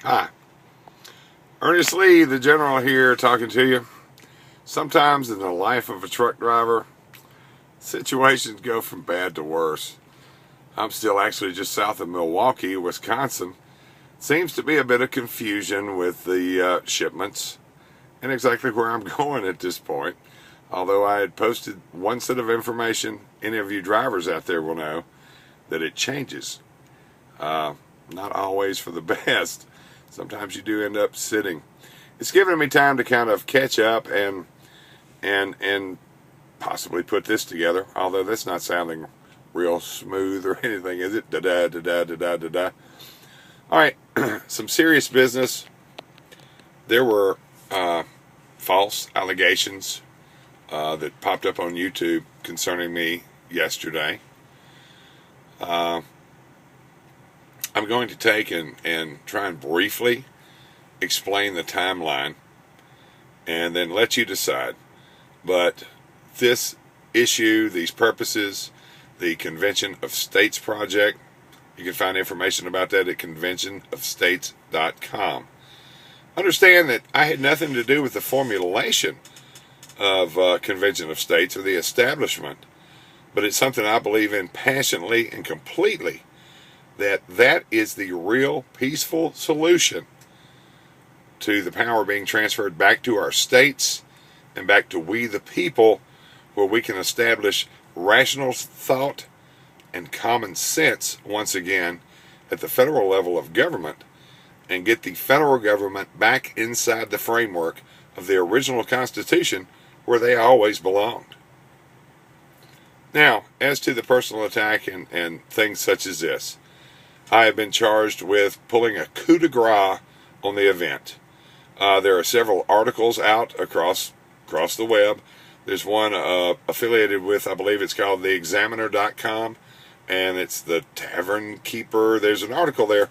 Hi, Ernest Lee, the General here, talking to you. Sometimes in the life of a truck driver, situations go from bad to worse. I'm still actually just south of Milwaukee, Wisconsin. Seems to be a bit of confusion with the shipments and exactly where I'm going at this point. Although I had posted one set of information, any of you drivers out there will know that it changes. Not always for the best. Sometimes you do end up sitting. It's given me time to kind of catch up and possibly put this together, although that's not sounding real smooth or anything, is it? Da-da, da-da, da-da, da-da. All right, some serious business. There were false allegations that popped up on YouTube concerning me yesterday. I'm going to take and try and briefly explain the timeline and then let you decide. But this issue, these purposes, the Convention of States project, you can find information about that at conventionofstates.com. Understand that I had nothing to do with the formulation of Convention of States or the establishment, but it's something I believe in passionately and completely, that is the real peaceful solution to the power being transferred back to our states and back to we the people, where we can establish rational thought and common sense once again at the federal level of government and get the federal government back inside the framework of the original Constitution where they always belonged. Now, as to the personal attack and things such as this, I have been charged with pulling a coup de grace on the event. There are several articles out across the web. There's one affiliated with, I believe it's called theexaminer.com, and it's the Tavern Keeper. There's an article there